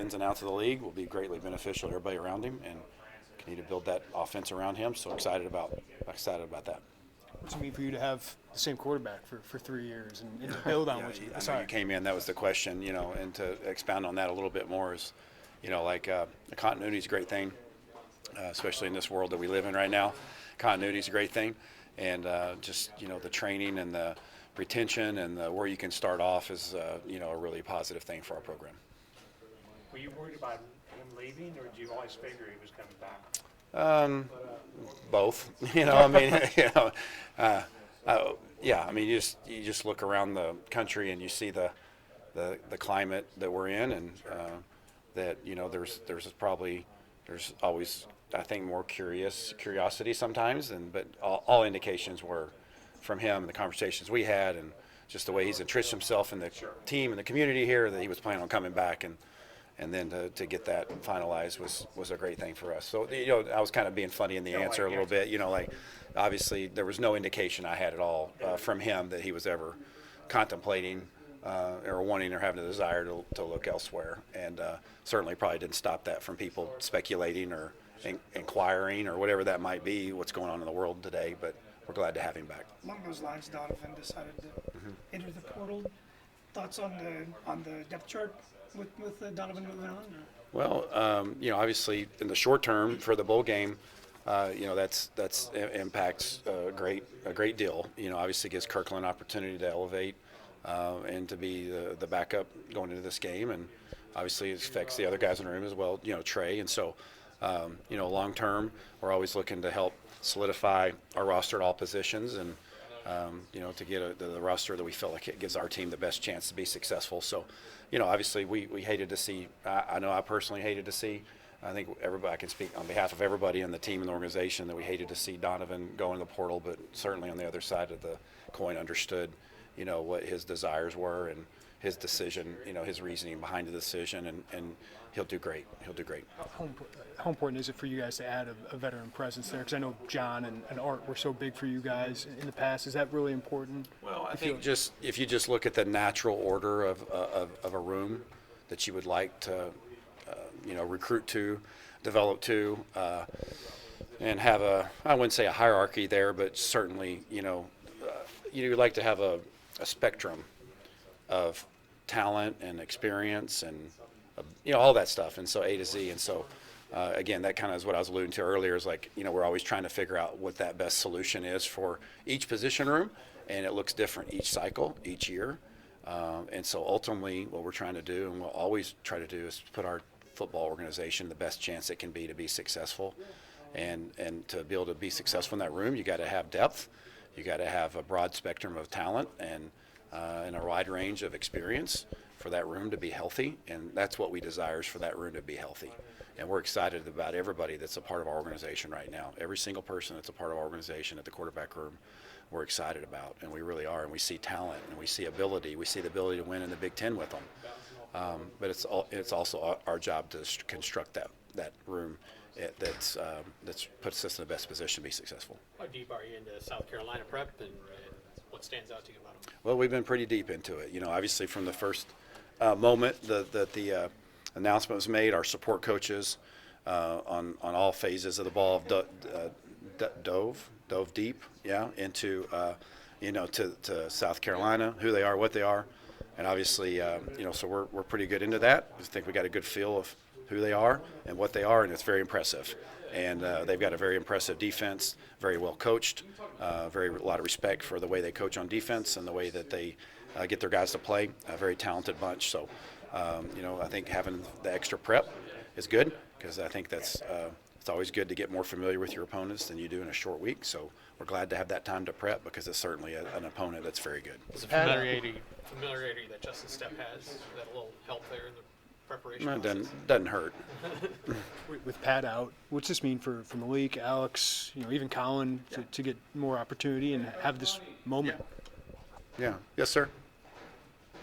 ins and outs of the league will be greatly beneficial to everybody around him, and continue to build that offense around him. So excited about that. What's it mean for you to have the same quarterback for 3 years and to build on what you – I know you came in, that was the question, and to expound on that a little bit more is, the continuity is a great thing, especially in this world that we live in right now. Continuity is a great thing, and the training and the retention and where you can start off is, a really positive thing for our program. Were you worried about him leaving, or did you always figure he was coming back? Both. You just look around the country and you see the climate that we're in, and that there's always, I think, more curiosity sometimes, but all indications were from him, the conversations we had, and just the way he's entrenched himself in the team and the community here, that he was planning on coming back, and then to get that finalized was a great thing for us. So, I was kind of being funny in the answer a little bit. Obviously there was no indication I had at all from him that he was ever contemplating or wanting or having a desire to look elsewhere. And certainly probably didn't stop that from people speculating or inquiring or whatever that might be, what's going on in the world today. But we're glad to have him back. Along those lines, Donovan decided to enter the portal. Thoughts on the depth chart with Donovan moving on? Well, obviously in the short term for the bowl game, that's impacts a great deal. Obviously gives Kirkland an opportunity to elevate and to be the backup going into this game, and obviously it affects the other guys in the room as well. Trey, and so long term we're always looking to help solidify our roster at all positions, and to get the roster that we feel like it gives our team the best chance to be successful. So, obviously we hated to see, I know I personally hated to see, I think everybody, I can speak on behalf of everybody in the team and the organization, that we hated to see Donovan go in the portal, but certainly on the other side of the coin understood, what his desires were and his decision, his reasoning behind the decision, and he'll do great. How important is it for you guys to add a veteran presence there? Because I know John and Art were so big for you guys in the past. Is that really important? Well, I think if you just look at the natural order of a room that you would like to, recruit to, develop to, and have I wouldn't say a hierarchy there, but certainly, you'd like to have a spectrum of talent and experience and, all that stuff, and so A to Z. And so, again, that kind of is what I was alluding to earlier, is like, we're always trying to figure out what that best solution is for each position room, and it looks different each cycle, each year. And so ultimately what we're trying to do, and we'll always try to do, is put our football organization the best chance it can be to be successful. And to be able to be successful in that room, you got to have depth, you got to have a broad spectrum of talent, and a wide range of experience for that room to be healthy. And that's what we desire, is for that room to be healthy. And we're excited about everybody that's a part of our organization right now. Every single person that's a part of our organization at the quarterback room, we're excited about, and we really are. And we see talent, and we see ability. We see the ability to win in the Big Ten with them. But it's also our job to construct that room that's puts us in the best position to be successful. How deep are you into South Carolina prep, and what stands out to you about them? Well, we've been pretty deep into it. Obviously from the first moment that the announcement was made, our support coaches on all phases of the ball dove deep, into to South Carolina, who they are, what they are, and obviously so we're pretty good into that. I think we got a good feel of who they are and what they are, and it's very impressive. And they've got a very impressive defense, very well coached, a lot of respect for the way they coach on defense and the way that they get their guys to play. A very talented bunch. So, I think having the extra prep is good, because I think it's always good to get more familiar with your opponents than you do in a short week. So we're glad to have that time to prep, because it's certainly an opponent that's very good. It's a familiarity that Justin Stepp has, that a little help there in the preparation. It doesn't hurt. With Pat out, what's this mean for Malik, Alex, even Colin, to get more opportunity and have this moment? Yeah. Yes, sir.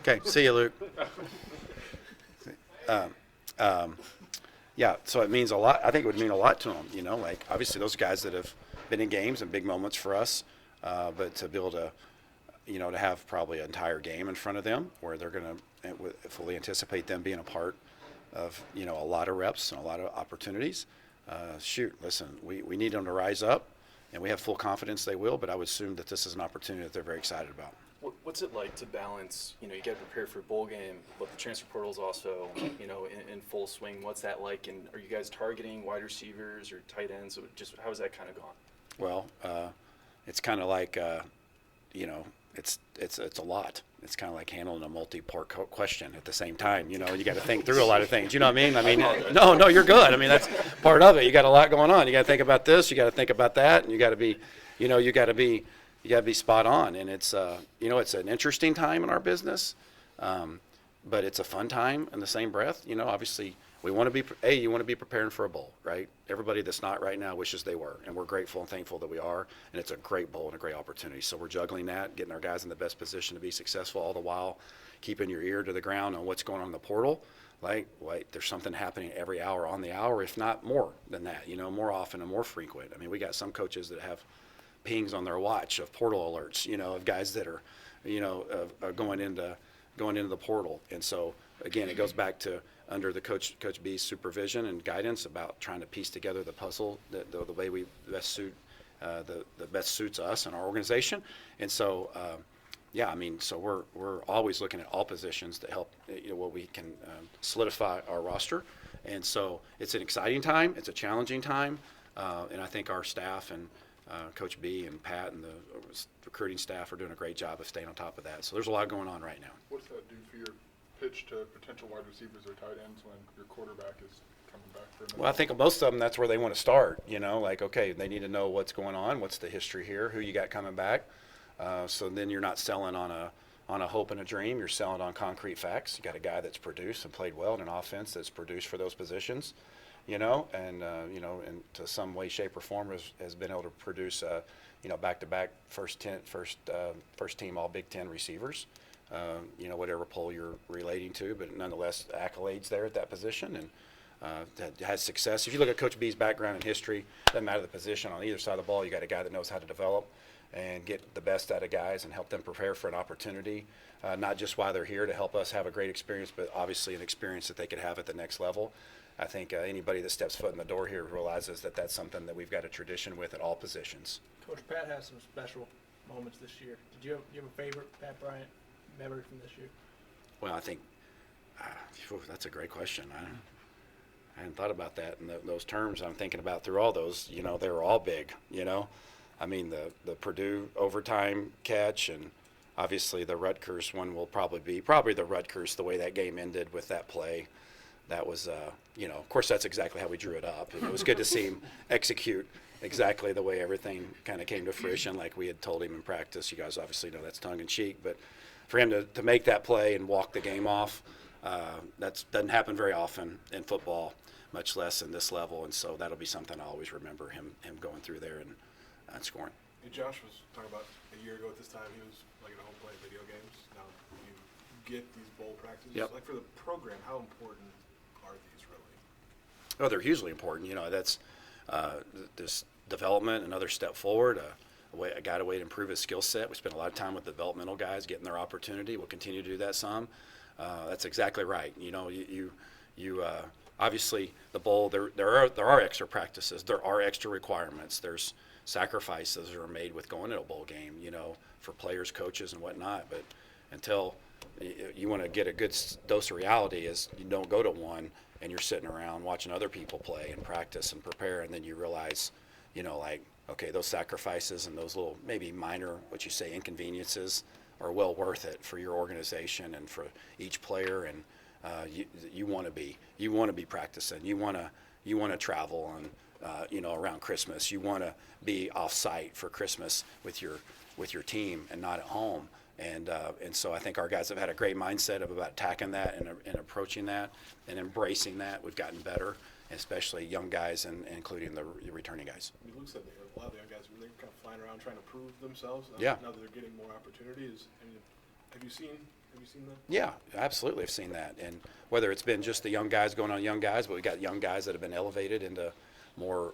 Okay. See you, Luke. So it means a lot. I think it would mean a lot to them. Obviously those guys that have been in games and big moments for us, but to be able to, to have probably an entire game in front of them where they're going to fully anticipate them being a part you know, a lot of reps and a lot of opportunities. Listen, we need them to rise up, and we have full confidence they will, but I would assume that this is an opportunity that they're very excited about. What's it like to balance, you know, you get prepared for a bowl game, but the transfer portal's also, you know, in full swing. What's that like? And are you guys targeting wide receivers or tight ends? Or just how's that kind of gone? Well, it's kind of like, you know, it's a lot. It's kind of like handling a multi-part question at the same time. You know, you got to think through a lot of things. You know what I mean? I mean, no, you're good. I mean, that's part of it. You got a lot going on. You got to think about this. You got to think about that, and you got to be, you know, you got to be spot on. And it's, you know, it's an interesting time in our business, but it's a fun time in the same breath. You know, obviously, we want to be, you want to be preparing for a bowl, right? Everybody that's not right now wishes they were, and we're grateful and thankful that we are, and it's a great bowl and a great opportunity. So we're juggling that, getting our guys in the best position to be successful, all the while keeping your ear to the ground on what's going on in the portal. Like, there's something happening every hour on the hour, if not more than that, you know, more often and more frequent. I mean, we got some coaches that have pings on their watch of portal alerts, you know, of guys that are, you know, going into the portal. And so, again, it goes back to under the Coach B's supervision and guidance about trying to piece together the puzzle the way we best suit the best suits us and our organization. And so, yeah, I mean, so we're always looking at all positions to help, you know, what we can solidify our roster. And so it's an exciting time. It's a challenging time. And I think our staff and Coach B and Pat and the recruiting staff are doing a great job of staying on top of that. So there's a lot going on right now. What does that do for your pitch to potential wide receivers or tight ends when your quarterback is coming back for another? Well, I think most of them, that's where they want to start, you know, like, okay, they need to know what's going on, what's the history here, who you got coming back. So then you're not selling on a hope and a dream, you're selling on concrete facts. You got a guy that's produced and played well in an offense that's produced for those positions, you know, and to some way, shape, or form has been able to produce, you know, back-to-back first team All Big Ten receivers. You know, whatever poll you're relating to, but nonetheless, accolades there at that position, and that has success. If you look at Coach B's background and history, doesn't matter the position on either side of the ball, you got a guy that knows how to develop and get the best out of guys and help them prepare for an opportunity, not just while they're here to help us have a great experience, but obviously an experience that they could have at the next level. I think anybody that steps foot in the door here realizes that that's something that we've got a tradition with at all positions. Coach Pat has some special moments this year. Did you have a favorite Pat Bryant memory from this year? Well, I think that's a great question. I hadn't thought about that in those terms. I'm thinking about through all those, you know, they were all big, you know. I mean, the Purdue overtime catch, and obviously the Rutgers one will probably the Rutgers, the way that game ended with that play. That was, you know, of course, that's exactly how we drew it up. And it was good to see him execute exactly the way everything kind of came to fruition, like we had told him in practice. You guys obviously know that's tongue-in-cheek, but for him to make that play and walk the game off, that doesn't happen very often in football, much less in this level. And so that'll be something I'll always remember, him going through there and scoring. Hey, Josh was talking about a year ago at this time, he was like at home playing video games. Now you get these bowl practices. Yep. Like for the program, how important are these really? Oh, they're hugely important. You know, that's this development, another step forward, a guy to way to improve his skill set. We spend a lot of time with the developmental guys getting their opportunity. We'll continue to do that some. That's exactly right. You know, you obviously the bowl, there are extra practices. There are extra requirements. There's sacrifices that are made with going to a bowl game, you know, for players, coaches, and whatnot. But until you want to get a good dose of reality is you don't go to one and you're sitting around watching other people play and practice and prepare, and then you realize, you know, like, okay, those sacrifices and those little maybe minor, what you say, inconveniences are well worth it for your organization and for each player. And you want to be practicing. You want to travel and you know, around Christmas. You want to be off site for Christmas with your team and not at home. And so I think our guys have had a great mindset about attacking that and approaching that and embracing that. We've gotten better, especially young guys and including the returning guys. I mean, Luke said that a lot of the young guys really kind of flying around trying to prove themselves. Yeah. Now that they're getting more opportunities. I mean, have you seen that? Yeah, absolutely. I've seen that. And whether it's been just the young guys going on young guys, but we've got young guys that have been elevated into more,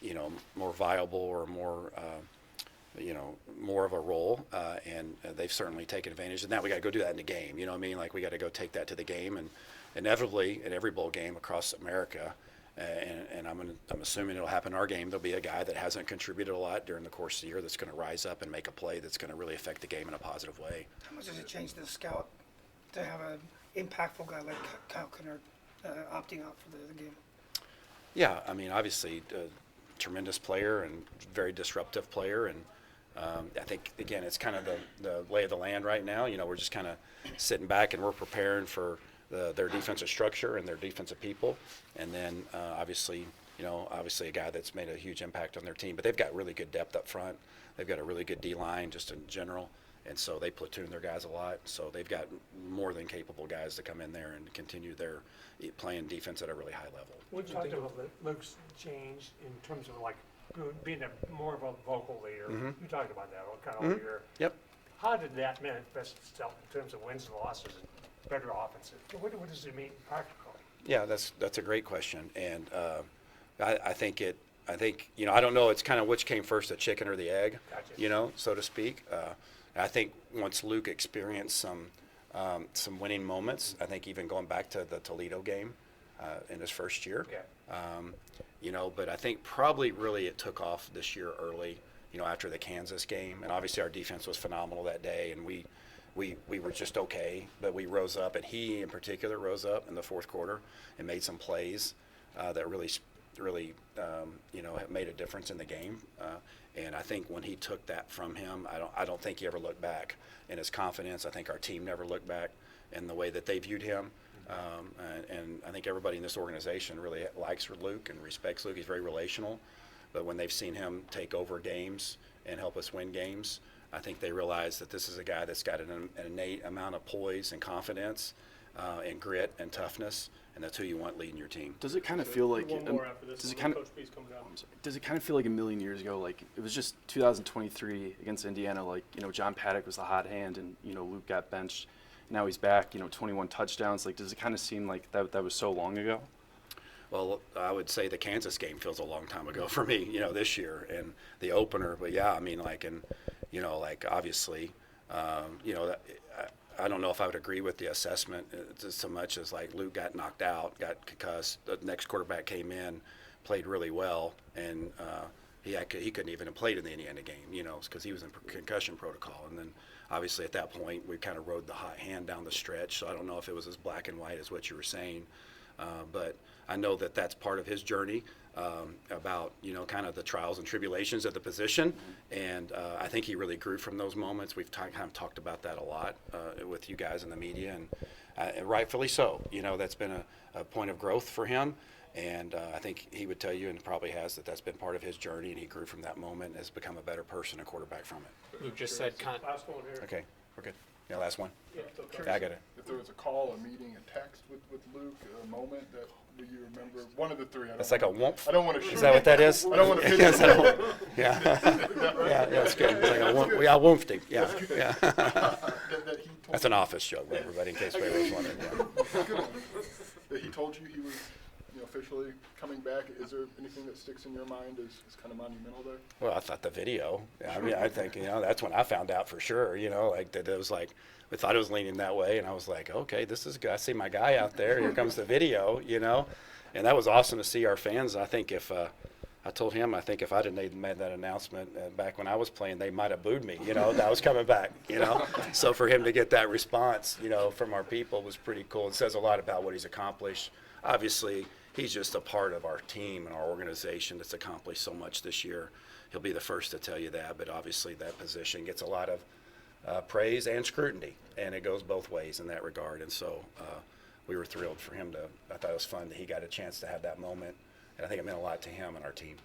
you know, more viable or more, you know, more of a role. And they've certainly taken advantage of that. We got to go do that in the game. You know what I mean? Like, we got to go take that to the game inevitably in every bowl game across America, and I'm assuming it'll happen in our game, there'll be a guy that hasn't contributed a lot during the course of the year that's going to rise up and make a play that's going to really affect the game in a positive way. How much does it change the scout to have an impactful guy like Kyle Kennard opting out for the game? Yeah, I mean, obviously, a tremendous player and very disruptive player, and I think, again, it's kind of the lay of the land right now. You know, we're just kind of sitting back and we're preparing for their defensive structure and their defensive people, and then obviously a guy that's made a huge impact on their team. But they've got really good depth up front. They've got a really good D-line just in general, and so they platoon their guys a lot. So they've got more than capable guys to come in there and continue their playing defense at a really high level. We talked about Luke's change in terms of like being more of a vocal leader. You talked about that kind of all year. Yep. How did that manifest itself in terms of wins and losses and better offenses? What does it mean practically? Yeah, that's a great question, and I think I don't know. It's kind of which came first, the chicken or the egg, Gotcha. So to speak. I think once Luke experienced some winning moments, I think even going back to the Toledo game in his first year, but I think probably really it took off this year early, after the Kansas game, and obviously our defense was phenomenal that day, and we were just okay, but we rose up, and he in particular rose up in the fourth quarter and made some plays that really have made a difference in the game. And I think when he took that from him, I don't think he ever looked back in his confidence. I think our team never looked back in the way that they viewed him. And I think everybody in this organization really likes Luke and respects Luke. He's very relational. But when they've seen him take over games and help us win games, I think they realize that this is a guy that's got an innate amount of poise and confidence and grit and toughness, and that's who you want leading your team. Does it kind of feel like? One more after this. Does it kind of? Coach B's coming down. Does it kind of feel like a million years ago? Like it was just 2023 against Indiana. Like John Paddock was the hot hand, and Luke got benched. Now he's back. 21 touchdowns. Like, does it kind of seem like that was so long ago? Well, I would say the Kansas game feels a long time ago for me, this year and the opener. But yeah, I mean, obviously, I don't know if I would agree with the assessment so much as like Luke got knocked out, got concussed. The next quarterback came in, played really well, and he couldn't even have played in the Indiana game, because he was in concussion protocol. And then obviously at that point we kind of rode the hot hand down the stretch. So I don't know if it was as black and white as what you were saying. But I know that that's part of his journey about, kind of the trials and tribulations of the position. And I think he really grew from those moments. We've kind of talked about that a lot with you guys in the media, and rightfully so. That's been a point of growth for him. And I think he would tell you, and probably has, that that's been part of his journey, and he grew from that moment and has become a better person and quarterback from it. Luke just said Last one here. Okay, we're good. Yeah, last one. Yeah, Yeah, I got it. If there was a call, a meeting, a text with Luke, a moment that you remember, one of the three. It's like a whoomp. I don't want to shoot. Is that what that is? I don't want to Yes, I don't- Yeah. Yeah, that's good. It's like a whoomp. Yeah, whoomp him. Yeah, yeah. that he told That's an office joke, by everybody, in case anybody was wondering. Yeah. Good one. That he told you he was officially coming back. Is there anything that sticks in your mind as kind of monumental there? Well, I thought the video. I mean, I think that's when I found out for sure. Like that it was like we thought it was leaning that way, and I was like, okay, this is good. I see my guy out there. Here comes the video. And that was awesome to see our fans. I think if I told him, I think if I'd have made that announcement back when I was playing, they might have booed me. That I was coming back. So for him to get that response, from our people was pretty cool. It says a lot about what he's accomplished. Obviously, he's just a part of our team and our organization that's accomplished so much this year. He'll be the first to tell you that, but obviously that position gets a lot of praise and scrutiny, and it goes both ways in that regard. And so we were thrilled for him I thought it was fun that he got a chance to have that moment, and I think it meant a lot to him and our team.